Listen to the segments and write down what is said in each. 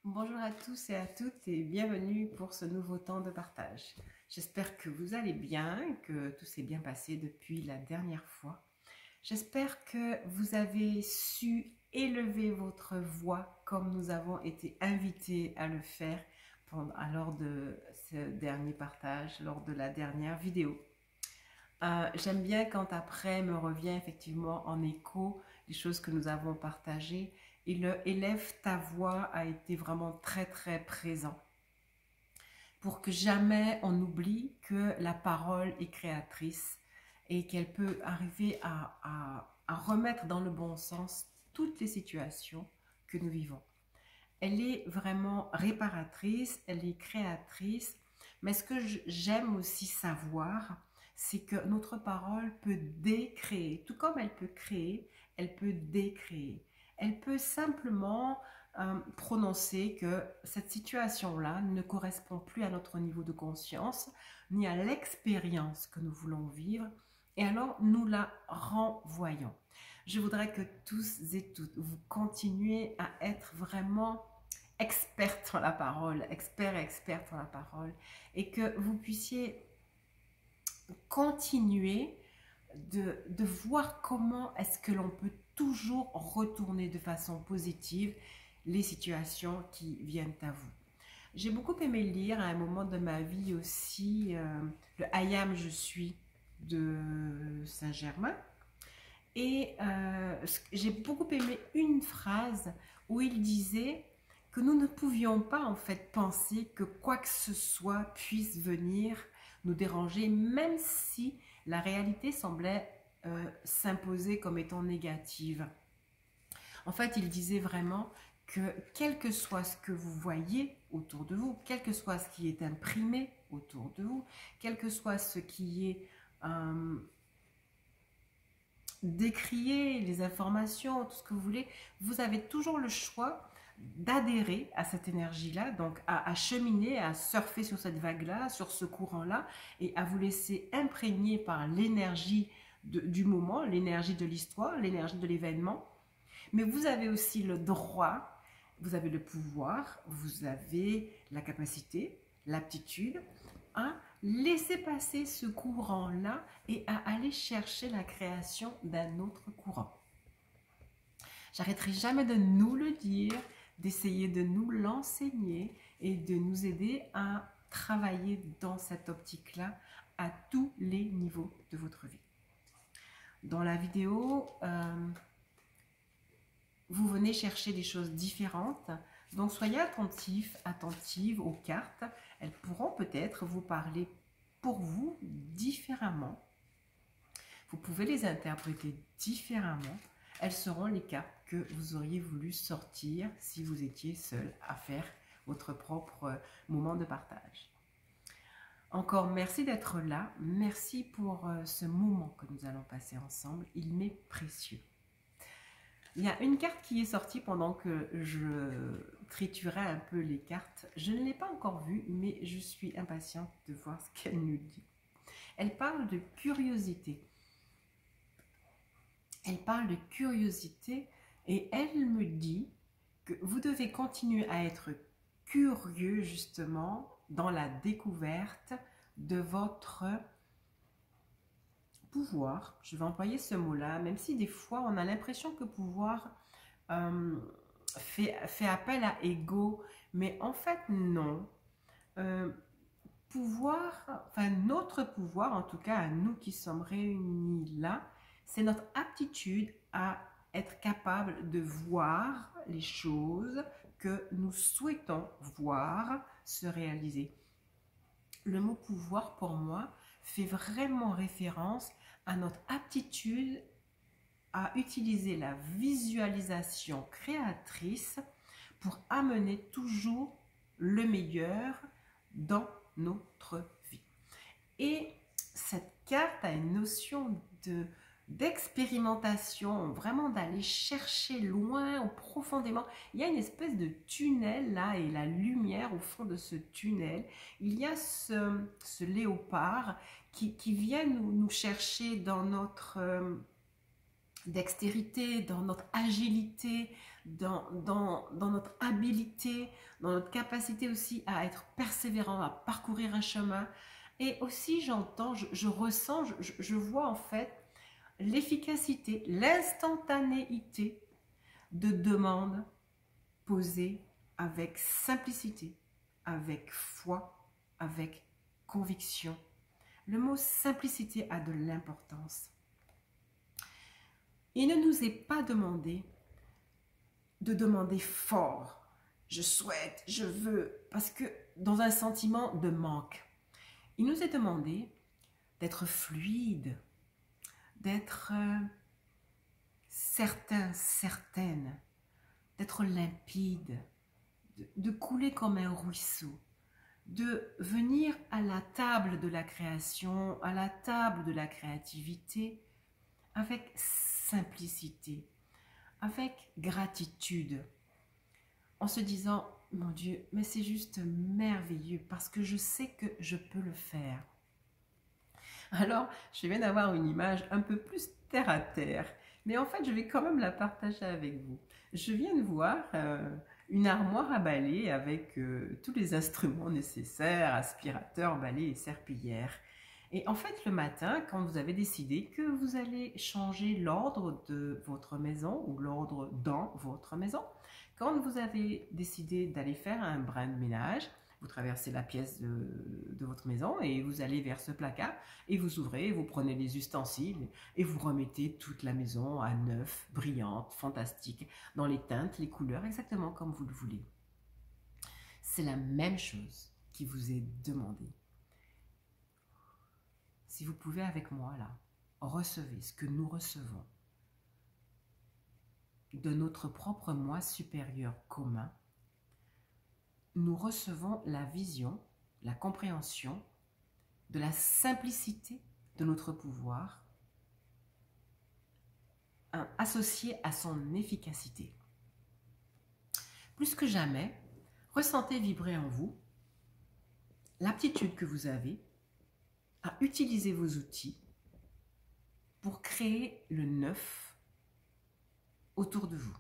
Bonjour à tous et à toutes et bienvenue pour ce nouveau temps de partage. J'espère que vous allez bien, que tout s'est bien passé depuis la dernière fois. J'espère que vous avez su élever votre voix comme nous avons été invités à le faire lors de ce dernier partage, lors de la dernière vidéo. J'aime bien quand après me revient effectivement en écho les choses que nous avons partagées. Et le élève ta voix a été vraiment très très présent pour que jamais on oublie que la parole est créatrice et qu'elle peut arriver à remettre dans le bon sens toutes les situations que nous vivons. Elle est vraiment réparatrice, elle est créatrice, mais ce que j'aime aussi savoir, c'est que notre parole peut décréer, tout comme elle peut créer, elle peut décréer. Elle peut simplement prononcer que cette situation-là ne correspond plus à notre niveau de conscience, ni à l'expérience que nous voulons vivre, et alors nous la renvoyons. Je voudrais que tous et toutes, vous continuez à être vraiment experts en la parole, experts et expertes en la parole, et que vous puissiez continuer de voir comment est-ce que l'on peut toujours retourner de façon positive les situations qui viennent à vous. J'ai beaucoup aimé lire à un moment de ma vie aussi le I am je suis de Saint-Germain. Et j'ai beaucoup aimé une phrase où il disait que nous ne pouvions pas en fait penser que quoi que ce soit puisse venir nous déranger, même si la réalité semblait s'imposer comme étant négative. En fait, il disait vraiment que quel que soit ce que vous voyez autour de vous, quel que soit ce qui est imprimé autour de vous, quel que soit ce qui est décrier les informations, tout ce que vous voulez, vous avez toujours le choix d'adhérer à cette énergie-là, donc à cheminer, à surfer sur cette vague-là, sur ce courant-là, et à vous laisser imprégner par l'énergie du moment, l'énergie de l'histoire, l'énergie de l'événement. Mais vous avez aussi le droit, vous avez le pouvoir, vous avez la capacité, l'aptitude à laisser passer ce courant-là et à aller chercher la création d'un autre courant. J'arrêterai jamais de nous le dire, d'essayer de nous l'enseigner et de nous aider à travailler dans cette optique-là à tous les niveaux de votre vie. Dans la vidéo, vous venez chercher des choses différentes. Donc, soyez attentifs, attentives aux cartes. Elles pourront peut-être vous parler pour vous différemment. Vous pouvez les interpréter différemment. Elles seront les cartes que vous auriez voulu sortir si vous étiez seul à faire votre propre moment de partage. Encore merci d'être là. Merci pour ce moment que nous allons passer ensemble. Il m'est précieux. Il y a une carte qui est sortie pendant que je triturais un peu les cartes. Je ne l'ai pas encore vue, mais je suis impatiente de voir ce qu'elle nous dit. Elle parle de curiosité. Elle parle de curiosité et elle me dit que vous devez continuer à être curieux justement dans la découverte de votre pouvoir. Je vais employer ce mot-là, même si des fois on a l'impression que pouvoir fait appel à ego, mais en fait non. Notre pouvoir, en tout cas à nous qui sommes réunis là, c'est notre aptitude à être capable de voir les choses que nous souhaitons voir se réaliser. Le mot pouvoir pour moi fait vraiment référence à notre aptitude à utiliser la visualisation créatrice pour amener toujours le meilleur dans notre vie. Et cette carte a une notion d'expérimentation, vraiment d'aller chercher loin, profondément. Il y a une espèce de tunnel là et la lumière au fond de ce tunnel. Il y a ce léopard qui vient nous chercher dans notre dextérité, dans notre agilité, dans notre habilité, dans notre capacité aussi à être persévérant, à parcourir un chemin. Et aussi, j'entends, je ressens, je vois en fait l'efficacité, l'instantanéité de demandes posées avec simplicité, avec foi, avec conviction. Le mot simplicité a de l'importance. Il ne nous est pas demandé de demander fort. Je souhaite, je veux, parce que dans un sentiment de manque. Il nous est demandé d'être fluide, d'être certain, certaine, d'être limpide, de couler comme un ruisseau, de venir à la table de la création, à la table de la créativité, avec simplicité, avec gratitude, en se disant, mon Dieu, mais c'est juste merveilleux parce que je sais que je peux le faire. Alors, je viens d'avoir une image un peu plus terre à terre, mais en fait, je vais quand même la partager avec vous. Je viens de voir une armoire à balai avec tous les instruments nécessaires, aspirateur, balai et serpillière. Et en fait, le matin, quand vous avez décidé que vous allez changer l'ordre de votre maison ou l'ordre dans votre maison, quand vous avez décidé d'aller faire un brin de ménage, vous traversez la pièce de votre maison et vous allez vers ce placard et vous ouvrez, vous prenez les ustensiles et vous remettez toute la maison à neuf, brillante, fantastique, dans les teintes, les couleurs, exactement comme vous le voulez. C'est la même chose qui vous est demandée. Si vous pouvez avec moi là, recevez ce que nous recevons de notre propre moi supérieur commun, nous recevons la vision, la compréhension de la simplicité de notre pouvoir associée à son efficacité. Plus que jamais, ressentez vibrer en vous l'aptitude que vous avez à utiliser vos outils pour créer le neuf autour de vous,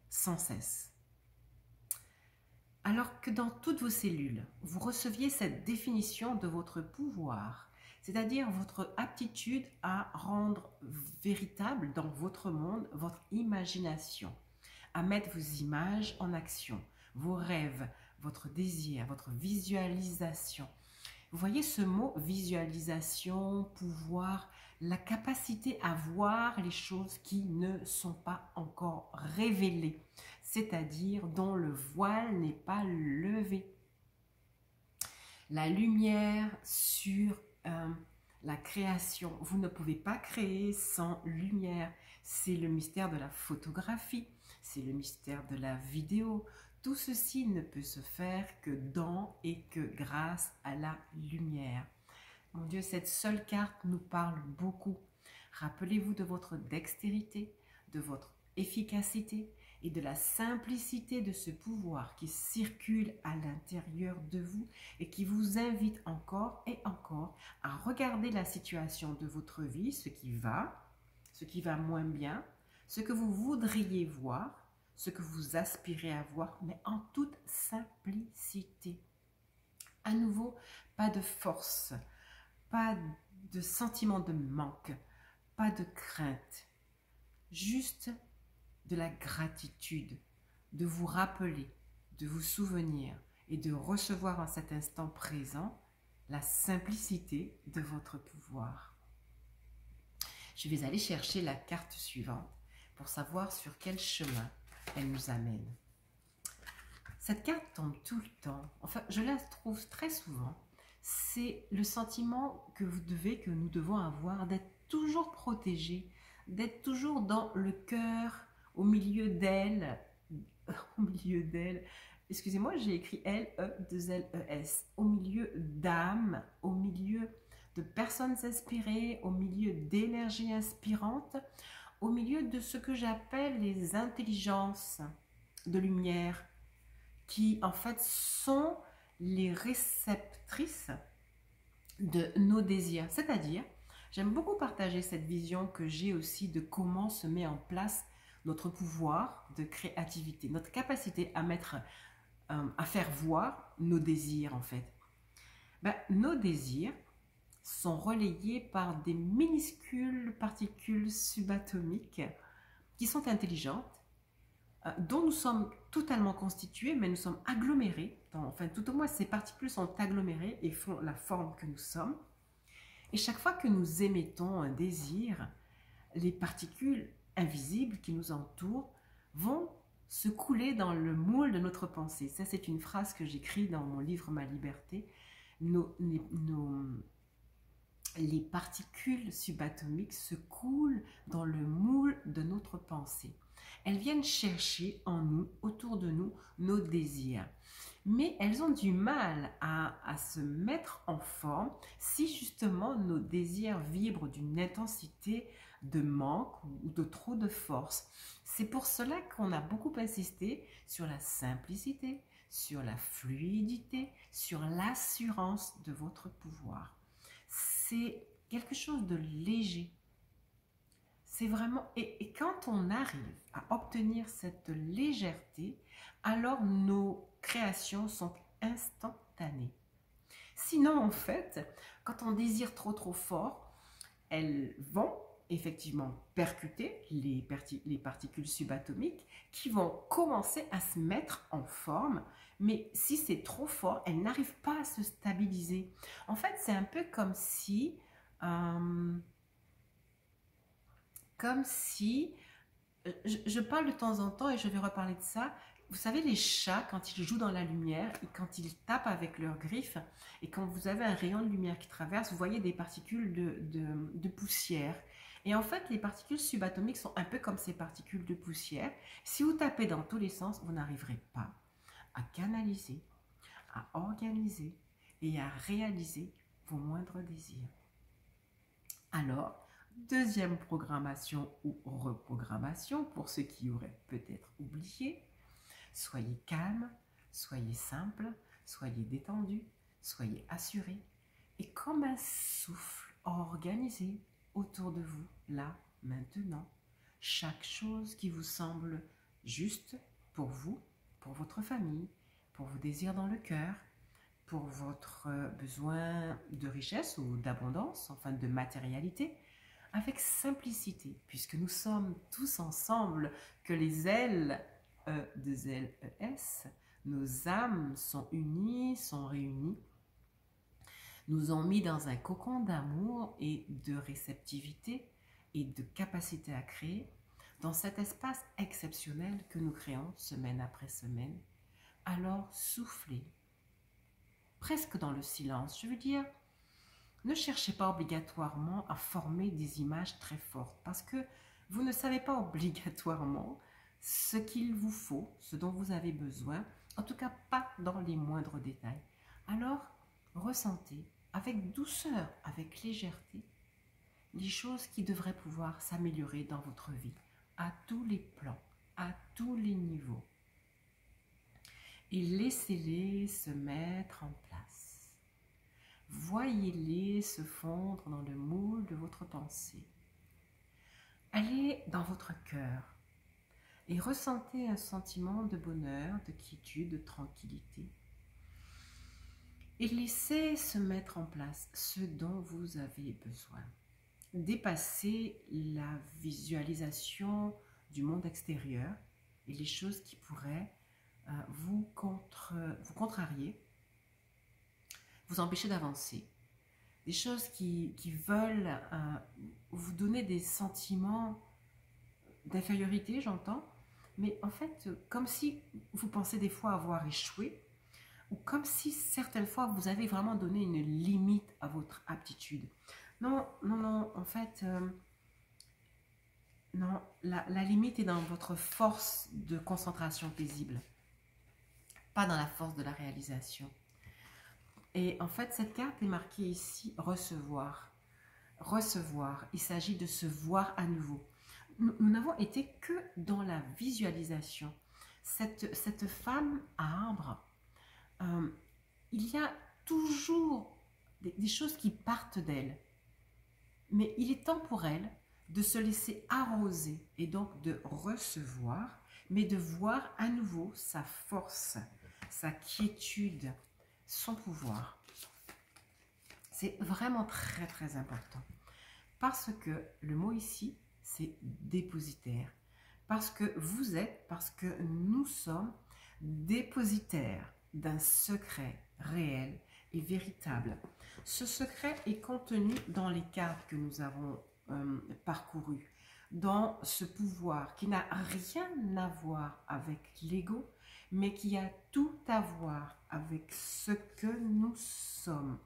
sans cesse. Alors que dans toutes vos cellules, vous receviez cette définition de votre pouvoir, c'est-à-dire votre aptitude à rendre véritable dans votre monde votre imagination, à mettre vos images en action, vos rêves, votre désir, votre visualisation. Vous voyez ce mot visualisation, pouvoir, la capacité à voir les choses qui ne sont pas encore révélées, c'est-à-dire dont le voile n'est pas levé. La lumière sur la création. Vous ne pouvez pas créer sans lumière. C'est le mystère de la photographie, c'est le mystère de la vidéo. Tout ceci ne peut se faire que dans et que grâce à la lumière. Mon Dieu, cette seule carte nous parle beaucoup. Rappelez-vous de votre dextérité, de votre efficacité et de la simplicité de ce pouvoir qui circule à l'intérieur de vous et qui vous invite encore et encore à regarder la situation de votre vie, ce qui va moins bien, ce que vous voudriez voir, ce que vous aspirez à voir, mais en toute simplicité. À nouveau, pas de force, pas de sentiment de manque, pas de crainte, juste de la gratitude, de vous rappeler, de vous souvenir et de recevoir en cet instant présent la simplicité de votre pouvoir. Je vais aller chercher la carte suivante pour savoir sur quel chemin elle nous amène. Cette carte tombe tout le temps, enfin je la trouve très souvent, c'est le sentiment que nous devons avoir d'être toujours protégés, d'être toujours dans le cœur, au milieu d'elle, excusez-moi j'ai écrit L-E-2-L-E-S, au milieu d'âme, au milieu de personnes inspirées, au milieu d'énergie inspirante, au milieu de ce que j'appelle les intelligences de lumière, qui en fait sont les réceptrices de nos désirs. C'est-à-dire, j'aime beaucoup partager cette vision que j'ai aussi de comment se met en place notre pouvoir de créativité, notre capacité à à faire voir nos désirs en fait. Ben, nos désirs sont relayés par des minuscules particules subatomiques qui sont intelligentes, dont nous sommes totalement constitués, mais nous sommes agglomérés. Enfin, tout au moins, ces particules sont agglomérées et font la forme que nous sommes. Et chaque fois que nous émettons un désir, les particules invisibles qui nous entourent vont se couler dans le moule de notre pensée. Ça, c'est une phrase que j'écris dans mon livre Ma liberté. Les particules subatomiques se coulent dans le moule de notre pensée. Elles viennent chercher en nous, autour de nous, nos désirs. Mais elles ont du mal à se mettre en forme si justement nos désirs vibrent d'une intensité de manque ou de trop de force. C'est pour cela qu'on a beaucoup insisté sur la simplicité, sur la fluidité, sur l'assurance de votre pouvoir. C'est quelque chose de léger. C'est vraiment... Et quand on arrive à obtenir cette légèreté, alors nos créations sont instantanées. Sinon, en fait, quand on désire trop fort, elles vont effectivement percuter les particules subatomiques qui vont commencer à se mettre en forme. Mais si c'est trop fort, elles n'arrivent pas à se stabiliser. En fait, c'est un peu comme si... je parle de temps en temps et je vais reparler de ça. Vous savez, les chats, quand ils jouent dans la lumière et quand ils tapent avec leurs griffes, et quand vous avez un rayon de lumière qui traverse, vous voyez des particules de poussière. Et en fait, les particules subatomiques sont un peu comme ces particules de poussière. Si vous tapez dans tous les sens, vous n'arriverez pas à canaliser, à organiser et à réaliser vos moindres désirs. Alors, deuxième programmation ou reprogrammation, pour ceux qui auraient peut-être oublié, soyez calme, soyez simple, soyez détendu, soyez assuré et comme un souffle organisé autour de vous, là, maintenant, chaque chose qui vous semble juste pour vous, pour votre famille, pour vos désirs dans le cœur, pour votre besoin de richesse ou d'abondance, enfin de matérialité, avec simplicité, puisque nous sommes tous ensemble, que les ailes de LES, nos âmes sont unies, sont réunies, nous ont mis dans un cocon d'amour et de réceptivité et de capacité à créer, dans cet espace exceptionnel que nous créons semaine après semaine. Alors soufflez, presque dans le silence, je veux dire, ne cherchez pas obligatoirement à former des images très fortes parce que vous ne savez pas obligatoirement ce qu'il vous faut, ce dont vous avez besoin, en tout cas pas dans les moindres détails. Alors, ressentez avec douceur, avec légèreté, les choses qui devraient pouvoir s'améliorer dans votre vie, à tous les plans, à tous les niveaux. Et laissez-les se mettre en place. Voyez-les se fondre dans le moule de votre pensée. Allez dans votre cœur et ressentez un sentiment de bonheur, de quiétude, de tranquillité. Et laissez se mettre en place ce dont vous avez besoin. Dépassez la visualisation du monde extérieur et les choses qui pourraient vous contrarier, vous empêcher d'avancer. Des choses qui veulent vous donner des sentiments d'infériorité, j'entends, mais en fait, comme si vous pensez des fois avoir échoué, ou comme si certaines fois vous avez vraiment donné une limite à votre aptitude. Non, en fait, non, la limite est dans votre force de concentration paisible, pas dans la force de la réalisation. Et en fait, cette carte est marquée ici, recevoir. Recevoir, il s'agit de se voir à nouveau. Nous n'avons été que dans la visualisation. Cette femme arbre, il y a toujours des choses qui partent d'elle. Mais il est temps pour elle de se laisser arroser et donc de recevoir, mais de voir à nouveau sa force, sa quiétude, son pouvoir. C'est vraiment très très important. Parce que le mot ici, c'est dépositaire. Parce que parce que nous sommes dépositaires d'un secret réel et véritable. Ce secret est contenu dans les cartes que nous avons parcourues, dans ce pouvoir qui n'a rien à voir avec l'ego, mais qui a tout à voir avec ce que nous sommes,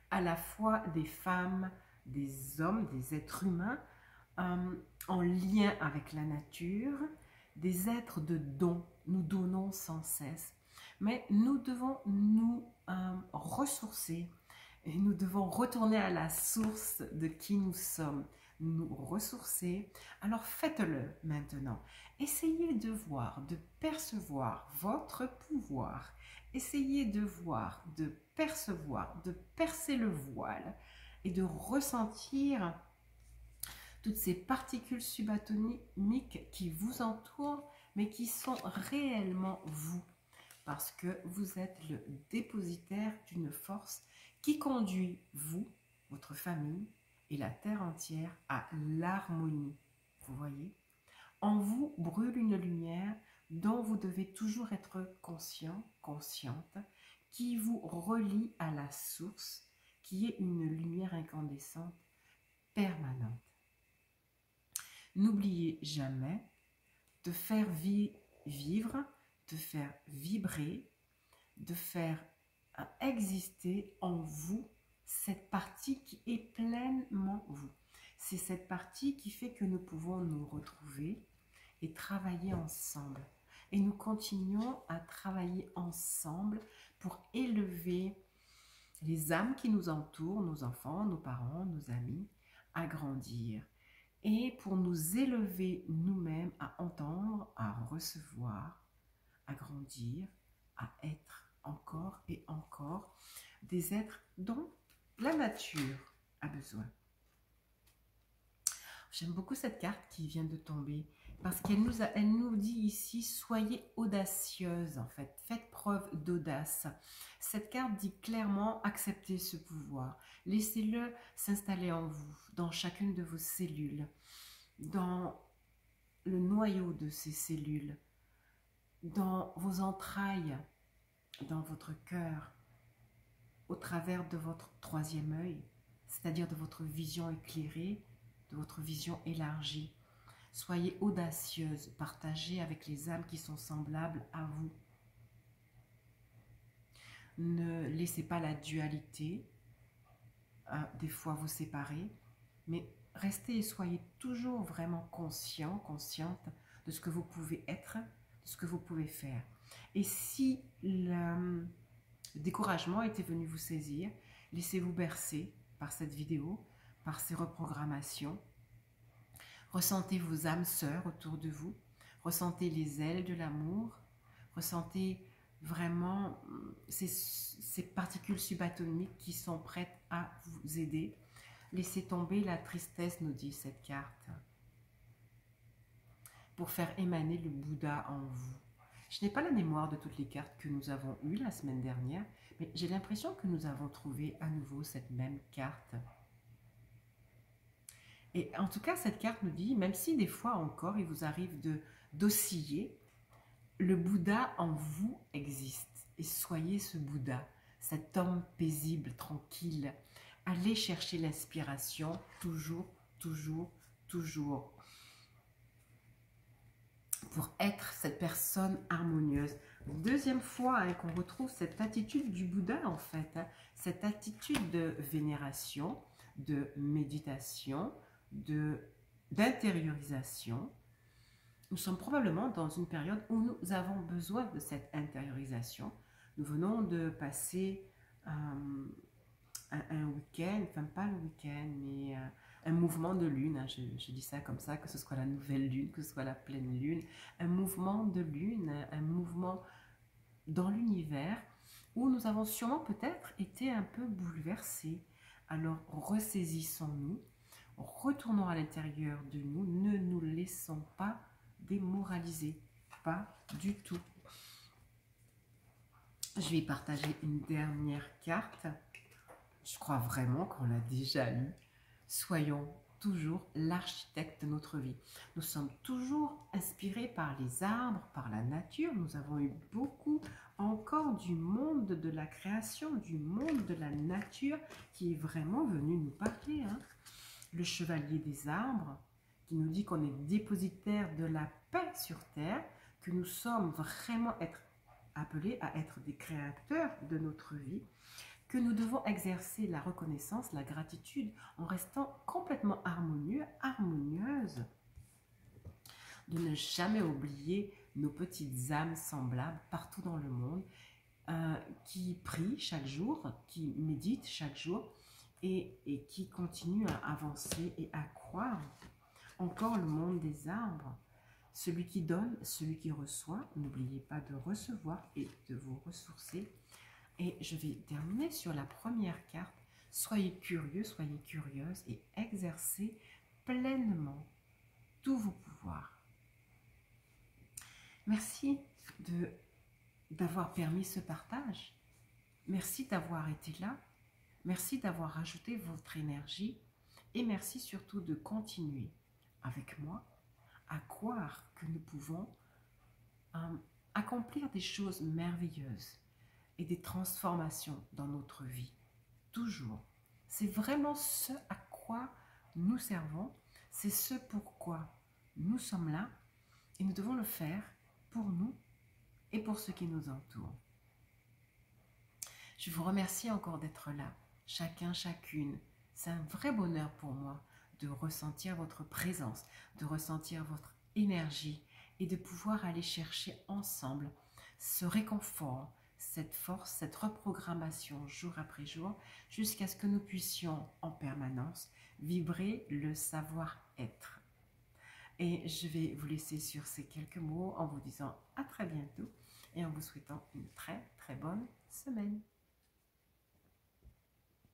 à la fois des femmes, des hommes, des êtres humains, en lien avec la nature, des êtres de dons. Nous donnons sans cesse, mais nous devons nous ressourcer et nous devons retourner à la source de qui nous sommes, nous ressourcer. Alors faites-le maintenant. Essayez de voir, de percevoir votre pouvoir. Essayez de voir, de percevoir, de percer le voile et de ressentir toutes ces particules subatomiques qui vous entourent, mais qui sont réellement vous, parce que vous êtes le dépositaire d'une force qui conduit vous, votre famille et la terre entière à l'harmonie. Vous voyez? En vous brûle une lumière dont vous devez toujours être conscient, consciente, qui vous relie à la source, qui est une lumière incandescente permanente. N'oubliez jamais de faire vivre, de faire vibrer, de faire exister en vous cette partie qui est pleinement vous. C'est cette partie qui fait que nous pouvons nous retrouver et travailler ensemble. Et nous continuons à travailler ensemble pour élever les âmes qui nous entourent, nos enfants, nos parents, nos amis, à grandir. Et pour nous élever nous-mêmes à entendre, à recevoir, à grandir, à être encore et encore des êtres dont la nature a besoin. J'aime beaucoup cette carte qui vient de tomber parce qu'elle nous dit ici, soyez audacieuse en fait, faites preuve d'audace. Cette carte dit clairement, acceptez ce pouvoir, laissez-le s'installer en vous, dans chacune de vos cellules, dans le noyau de ces cellules, dans vos entrailles, dans votre cœur, au travers de votre troisième œil, c'est-à-dire de votre vision éclairée, de votre vision élargie. Soyez audacieuse, partagez avec les âmes qui sont semblables à vous. Ne laissez pas la dualité, des fois vous séparer, mais restez et soyez toujours vraiment conscient, consciente de ce que vous pouvez être, de ce que vous pouvez faire. Et si le découragement était venu vous saisir, laissez-vous bercer par cette vidéo, par ces reprogrammations. Ressentez vos âmes sœurs autour de vous, ressentez les ailes de l'amour, ressentez vraiment ces particules subatomiques qui sont prêtes à vous aider. Laissez tomber la tristesse, nous dit cette carte, pour faire émaner le Bouddha en vous. Je n'ai pas la mémoire de toutes les cartes que nous avons eues la semaine dernière, mais j'ai l'impression que nous avons trouvé à nouveau cette même carte. Et en tout cas, cette carte nous dit, même si des fois encore il vous arrive d'osciller, le Bouddha en vous existe. Et soyez ce Bouddha, cet homme paisible, tranquille. Allez chercher l'inspiration toujours, toujours, toujours, pour être cette personne harmonieuse. Deuxième fois qu'on retrouve cette attitude du Bouddha en fait, cette attitude de vénération, de méditation, d'intériorisation. Nous sommes probablement dans une période où nous avons besoin de cette intériorisation. Nous venons de passer un week-end, enfin pas le week-end, mais un mouvement de lune, hein, je dis ça comme ça, que ce soit la nouvelle lune, que ce soit la pleine lune, un mouvement de lune, un mouvement dans l'univers où nous avons sûrement peut-être été un peu bouleversés. Alors ressaisissons-nous, Retournons à l'intérieur de nous, ne nous laissons pas démoraliser, pas du tout. Je vais partager une dernière carte. Je crois vraiment qu'on l'a déjà eu. Soyons toujours l'architecte de notre vie. Nous sommes toujours inspirés par les arbres, par la nature. Nous avons eu beaucoup encore du monde de la création, du monde de la nature qui est vraiment venu nous parler. Le chevalier des arbres qui nous dit qu'on est dépositaire de la paix sur terre, que nous sommes vraiment appelés à être des créateurs de notre vie, que nous devons exercer la reconnaissance, la gratitude en restant complètement harmonieux, harmonieuse, de ne jamais oublier nos petites âmes semblables partout dans le monde, qui prient chaque jour, qui méditent chaque jour et qui continuent à avancer et à croire. Encore le monde des arbres, celui qui donne, celui qui reçoit, n'oubliez pas de recevoir et de vous ressourcer. Et je vais terminer sur la première carte. Soyez curieux, soyez curieuse et exercez pleinement tous vos pouvoirs. Merci d'avoir permis ce partage. Merci d'avoir été là. Merci d'avoir ajouté votre énergie. Et merci surtout de continuer avec moi à croire que nous pouvons accomplir des choses merveilleuses et des transformations dans notre vie. Toujours. C'est vraiment ce à quoi nous servons. C'est ce pourquoi nous sommes là. Et nous devons le faire pour nous et pour ceux qui nous entourent. Je vous remercie encore d'être là. Chacun, chacune. C'est un vrai bonheur pour moi de ressentir votre présence, de ressentir votre énergie et de pouvoir aller chercher ensemble ce réconfort, cette force, cette reprogrammation jour après jour, jusqu'à ce que nous puissions en permanence vibrer le savoir-être. Et je vais vous laisser sur ces quelques mots en vous disant à très bientôt et en vous souhaitant une très très bonne semaine.